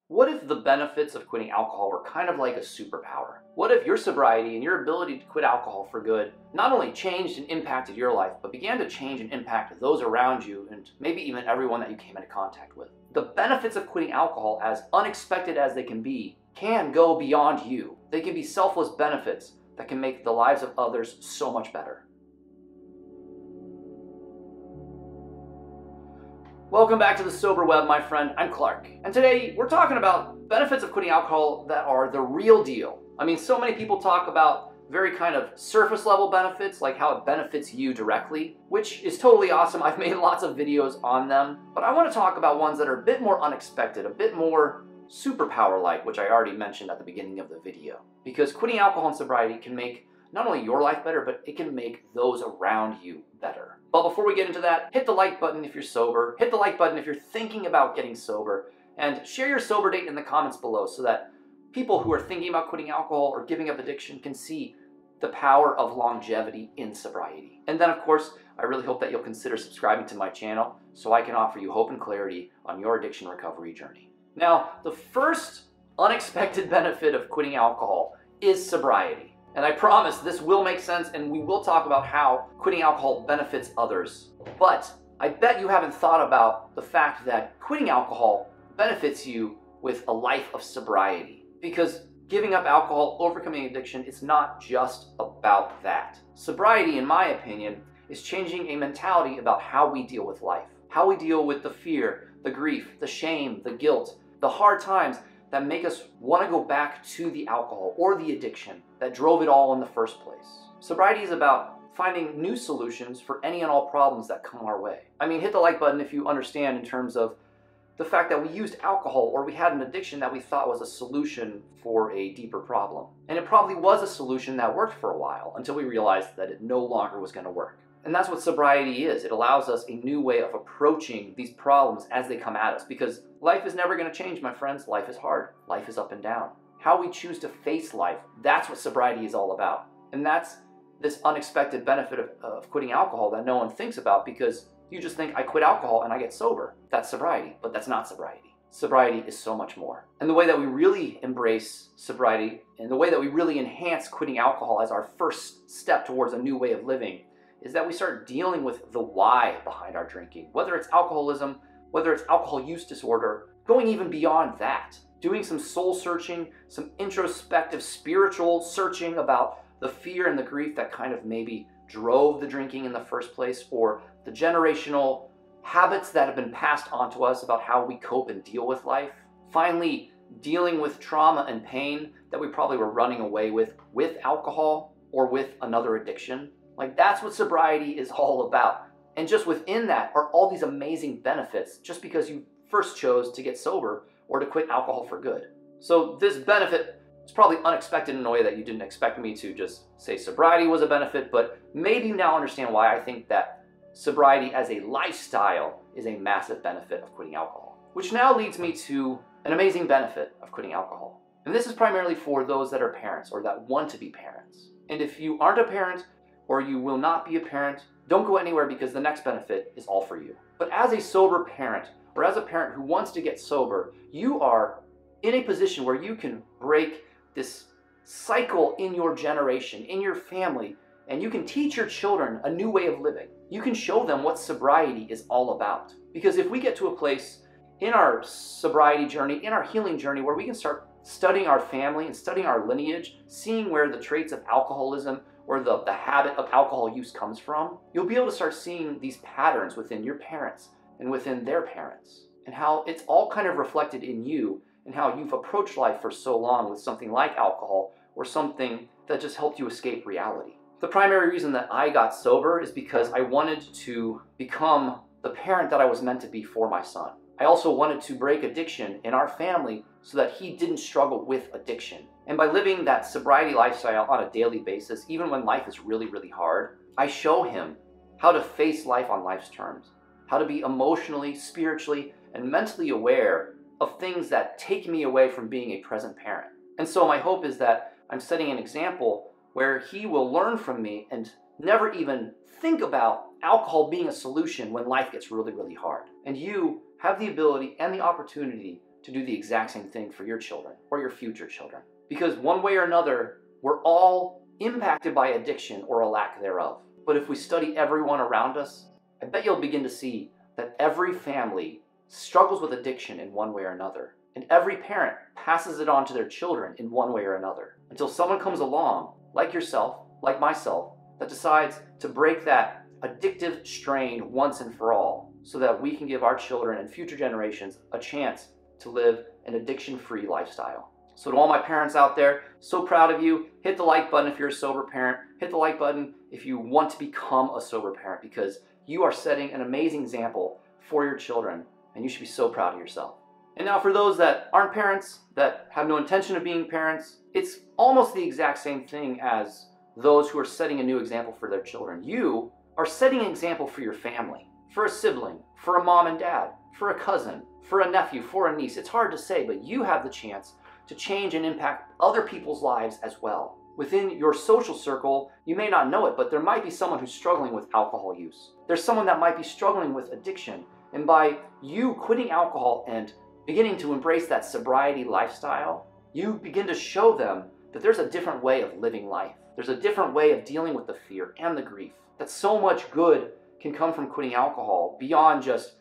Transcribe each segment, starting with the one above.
What if the benefits of quitting alcohol were kind of like a superpower? What if your sobriety and your ability to quit alcohol for good not only changed and impacted your life, but began to change and impact those around you and maybe even everyone that you came into contact with? The benefits of quitting alcohol, as unexpected as they can go beyond you. They can be selfless benefits that can make the lives of others so much better. Welcome back to the Sober Web, my friend. I'm Clark. And today we're talking about benefits of quitting alcohol that are the real deal. I mean, so many people talk about very kind of surface level benefits, like how it benefits you directly, which is totally awesome. I've made lots of videos on them, but I want to talk about ones that are a bit more unexpected, a bit more superpower-like, which I already mentioned at the beginning of the video. Because quitting alcohol and sobriety can make not only your life better, but it can make those around you better. But before we get into that, hit the like button if you're sober, hit the like button if you're thinking about getting sober, and share your sober date in the comments below so that people who are thinking about quitting alcohol or giving up addiction can see the power of longevity in sobriety. And then, of course, I really hope that you'll consider subscribing to my channel so I can offer you hope and clarity on your addiction recovery journey. Now, the first unexpected benefit of quitting alcohol is sobriety. And I promise this will make sense, and we will talk about how quitting alcohol benefits others. But I bet you haven't thought about the fact that quitting alcohol benefits you with a life of sobriety. Because giving up alcohol, overcoming addiction, is not just about that. Sobriety, in my opinion, is changing a mentality about how we deal with life. How we deal with the fear, the grief, the shame, the guilt, the hard times that make us want to go back to the alcohol or the addiction that drove it all in the first place. Sobriety is about finding new solutions for any and all problems that come our way. I mean, hit the like button if you understand in terms of the fact that we used alcohol or we had an addiction that we thought was a solution for a deeper problem. And it probably was a solution that worked for a while until we realized that it no longer was going to work. And that's what sobriety is. It allows us a new way of approaching these problems as they come at us, because life is never going to change, my friends. Life is hard. Life is up and down. How we choose to face life, that's what sobriety is all about. And that's this unexpected benefit of quitting alcohol that no one thinks about, because you just think, I quit alcohol and I get sober. That's sobriety, but that's not sobriety. Sobriety is so much more. And the way that we really embrace sobriety and the way that we really enhance quitting alcohol as our first step towards a new way of living is that we start dealing with the why behind our drinking. Whether it's alcoholism, whether it's alcohol use disorder, going even beyond that. Doing some soul searching, some introspective spiritual searching about the fear and the grief that kind of maybe drove the drinking in the first place, or the generational habits that have been passed on to us about how we cope and deal with life. Finally, dealing with trauma and pain that we probably were running away with alcohol or with another addiction. Like, that's what sobriety is all about. And just within that are all these amazing benefits just because you first chose to get sober or to quit alcohol for good. So this benefit is probably unexpected in a way that you didn't expect me to just say sobriety was a benefit, but maybe you now understand why I think that sobriety as a lifestyle is a massive benefit of quitting alcohol. Which now leads me to an amazing benefit of quitting alcohol. And this is primarily for those that are parents or that want to be parents. And if you aren't a parent, or you will not be a parent, don't go anywhere, because the next benefit is all for you. But as a sober parent, or as a parent who wants to get sober, you are in a position where you can break this cycle in your generation, in your family, and you can teach your children a new way of living. You can show them what sobriety is all about. Because if we get to a place in our sobriety journey, in our healing journey, where we can start studying our family and studying our lineage, seeing where the traits of alcoholism or the habit of alcohol use comes from, you'll be able to start seeing these patterns within your parents and within their parents, and how it's all kind of reflected in you and how you've approached life for so long with something like alcohol or something that just helped you escape reality. The primary reason that I got sober is because I wanted to become the parent that I was meant to be for my son. I also wanted to break addiction in our family so that he didn't struggle with addiction. And by living that sobriety lifestyle on a daily basis, even when life is really, really hard, I show him how to face life on life's terms, how to be emotionally, spiritually, and mentally aware of things that take me away from being a present parent. And so my hope is that I'm setting an example where he will learn from me and never even think about alcohol being a solution when life gets really, really hard. And you have the ability and the opportunity to do the exact same thing for your children or your future children. Because one way or another, we're all impacted by addiction or a lack thereof. But if we study everyone around us, I bet you'll begin to see that every family struggles with addiction in one way or another. And every parent passes it on to their children in one way or another. Until someone comes along, like yourself, like myself, that decides to break that addictive strain once and for all, so that we can give our children and future generations a chance to live an addiction-free lifestyle. So to all my parents out there, so proud of you. Hit the like button if you're a sober parent. Hit the like button if you want to become a sober parent, because you are setting an amazing example for your children, and you should be so proud of yourself. And now for those that aren't parents, that have no intention of being parents, it's almost the exact same thing as those who are setting a new example for their children. You are setting an example for your family, for a sibling, for a mom and dad, for a cousin, for a nephew, for a niece. It's hard to say, but you have the chance to change and impact other people's lives as well. Within your social circle, you may not know it, but there might be someone who's struggling with alcohol use. There's someone that might be struggling with addiction. And by you quitting alcohol and beginning to embrace that sobriety lifestyle, you begin to show them that there's a different way of living life. There's a different way of dealing with the fear and the grief. That so much good can come from quitting alcohol beyond just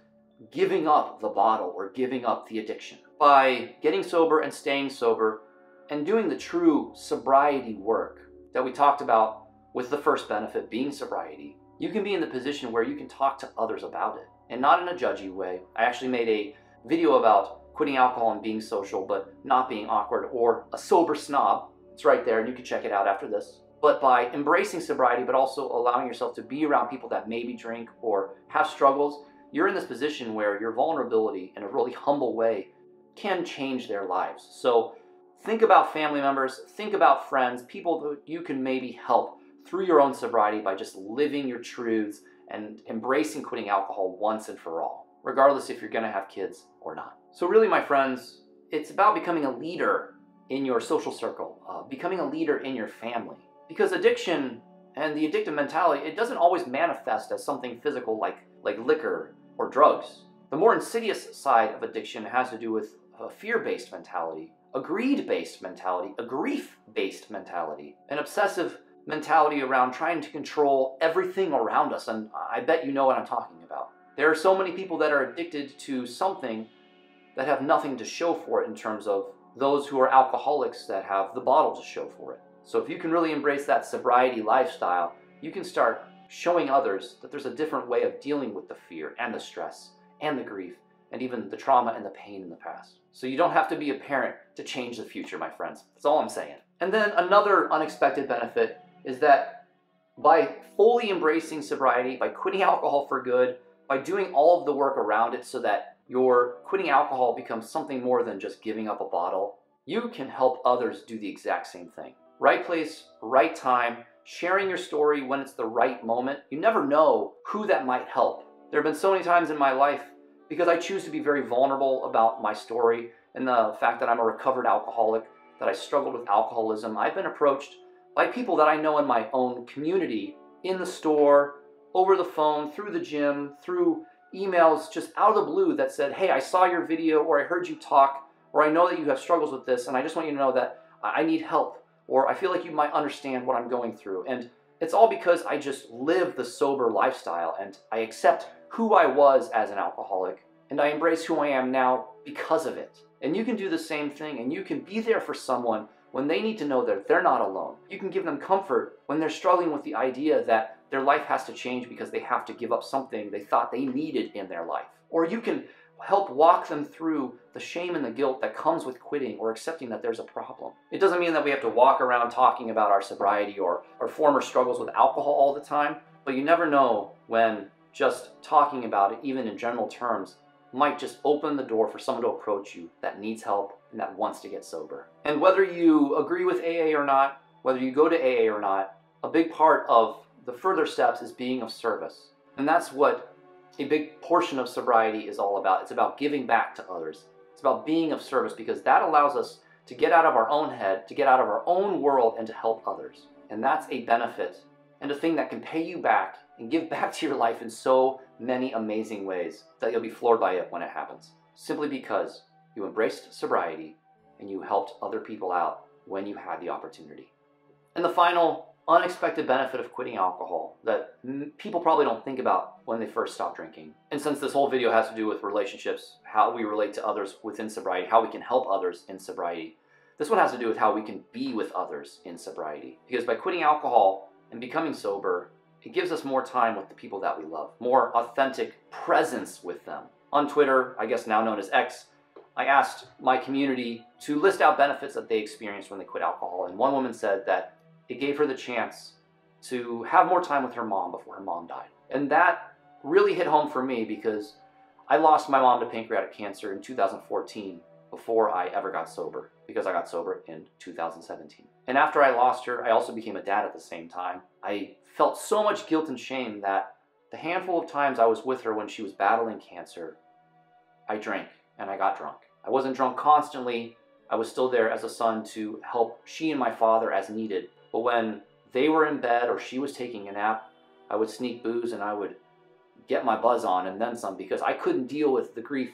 giving up the bottle or giving up the addiction. By getting sober and staying sober and doing the true sobriety work that we talked about with the first benefit being sobriety, you can be in the position where you can talk to others about it, and not in a judgy way. I actually made a video about quitting alcohol and being social but not being awkward, or a sober snob. It's right there and you can check it out after this. But by embracing sobriety but also allowing yourself to be around people that maybe drink or have struggles, you're in this position where your vulnerability in a really humble way can change their lives. So think about family members, think about friends, people that you can maybe help through your own sobriety by just living your truths and embracing quitting alcohol once and for all, regardless if you're going to have kids or not. So really, my friends, it's about becoming a leader in your social circle, becoming a leader in your family. Because addiction and the addictive mentality, it doesn't always manifest as something physical like liquor or drugs. The more insidious side of addiction has to do with a fear-based mentality, a greed-based mentality, a grief-based mentality, an obsessive mentality around trying to control everything around us. And I bet you know what I'm talking about. There are so many people that are addicted to something that have nothing to show for it, in terms of those who are alcoholics that have the bottle to show for it. So if you can really embrace that sobriety lifestyle, you can start showing others that there's a different way of dealing with the fear and the stress and the grief and even the trauma and the pain in the past. So you don't have to be a parent to change the future, my friends. That's all I'm saying. And then another unexpected benefit is that by fully embracing sobriety, by quitting alcohol for good, by doing all of the work around it so that your quitting alcohol becomes something more than just giving up a bottle, you can help others do the exact same thing. Right place, right time, sharing your story when it's the right moment. You never know who that might help. There have been so many times in my life, because I choose to be very vulnerable about my story and the fact that I'm a recovered alcoholic, that I struggled with alcoholism, I've been approached by people that I know in my own community, in the store, over the phone, through the gym, through emails, just out of the blue, that said, hey, I saw your video, or I heard you talk, or I know that you have struggles with this, and I just want you to know that I need help, or I feel like you might understand what I'm going through. And it's all because I just live the sober lifestyle, and I accept who I was as an alcoholic, and I embrace who I am now because of it. And you can do the same thing, and you can be there for someone when they need to know that they're not alone. You can give them comfort when they're struggling with the idea that their life has to change because they have to give up something they thought they needed in their life. Or you can help walk them through the shame and the guilt that comes with quitting or accepting that there's a problem. It doesn't mean that we have to walk around talking about our sobriety or our former struggles with alcohol all the time, but you never know when just talking about it, even in general terms, might just open the door for someone to approach you that needs help and that wants to get sober. And whether you agree with AA or not, whether you go to AA or not, a big part of the further steps is being of service. And that's what a big portion of sobriety is all about. It's about giving back to others. It's about being of service, because that allows us to get out of our own head, to get out of our own world, and to help others. And that's a benefit and a thing that can pay you back and give back to your life in so many amazing ways that you'll be floored by it when it happens. Simply because you embraced sobriety, and you helped other people out when you had the opportunity. And the final unexpected benefit of quitting alcohol that people probably don't think about when they first stop drinking. And since this whole video has to do with relationships, how we relate to others within sobriety, how we can help others in sobriety, this one has to do with how we can be with others in sobriety. Because by quitting alcohol and becoming sober, it gives us more time with the people that we love, more authentic presence with them. On Twitter, I guess now known as X, I asked my community to list out benefits that they experienced when they quit alcohol, and one woman said that it gave her the chance to have more time with her mom before her mom died. And that really hit home for me because I lost my mom to pancreatic cancer in 2014 before I ever got sober, because I got sober in 2017. And after I lost her, I also became a dad at the same time. I felt so much guilt and shame that the handful of times I was with her when she was battling cancer, I drank and I got drunk. I wasn't drunk constantly. I was still there as a son to help she and my father as needed. But when they were in bed or she was taking a nap, I would sneak booze and I would get my buzz on and then some, because I couldn't deal with the grief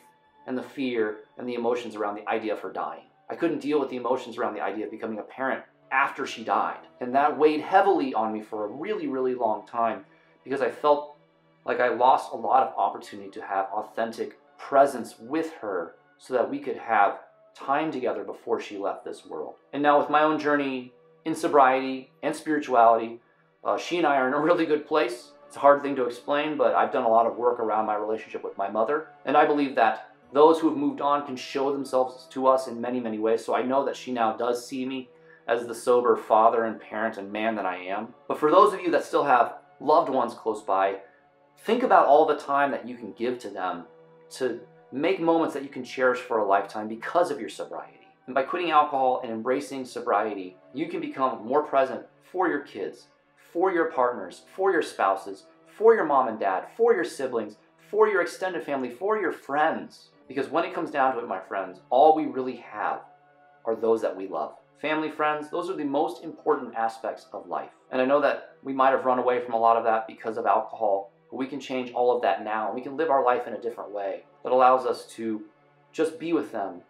and the fear and the emotions around the idea of her dying. I couldn't deal with the emotions around the idea of becoming a parent after she died. And that weighed heavily on me for a really, really long time, because I felt like I lost a lot of opportunity to have authentic presence with her so that we could have time together before she left this world. And now with my own journey in sobriety and spirituality, she and I are in a really good place. It's a hard thing to explain, but I've done a lot of work around my relationship with my mother. And I believe that those who have moved on can show themselves to us in many, many ways. So I know that she now does see me as the sober father and parent and man that I am. But for those of you that still have loved ones close by, think about all the time that you can give to them to make moments that you can cherish for a lifetime because of your sobriety. And by quitting alcohol and embracing sobriety, you can become more present for your kids, for your partners, for your spouses, for your mom and dad, for your siblings, for your extended family, for your friends. Because when it comes down to it, my friends, all we really have are those that we love. Family, friends, those are the most important aspects of life. And I know that we might have run away from a lot of that because of alcohol, but we can change all of that now. We can live our life in a different way that allows us to just be with them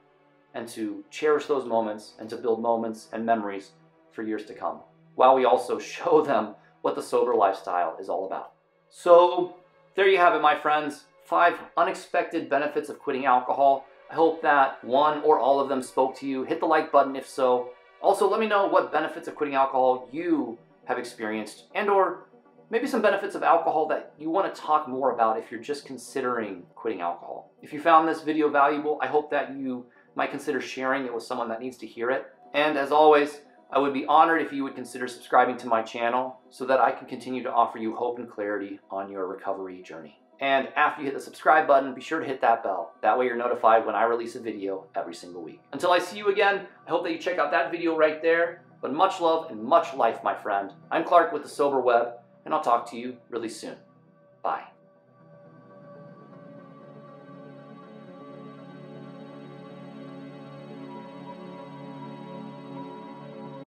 and to cherish those moments and to build moments and memories for years to come, while we also show them what the sober lifestyle is all about. So there you have it, my friends. 5 unexpected benefits of quitting alcohol. I hope that one or all of them spoke to you. Hit the like button if so. Also, let me know what benefits of quitting alcohol you have experienced, and or maybe some benefits of alcohol that you want to talk more about if you're just considering quitting alcohol. If you found this video valuable, I hope that you might consider sharing it with someone that needs to hear it. And as always, I would be honored if you would consider subscribing to my channel so that I can continue to offer you hope and clarity on your recovery journey. And after you hit the subscribe button, be sure to hit that bell. That way you're notified when I release a video every single week. Until I see you again, I hope that you check out that video right there. But much love and much life, my friend. I'm Clark with the Sober Webb, and I'll talk to you really soon. Bye.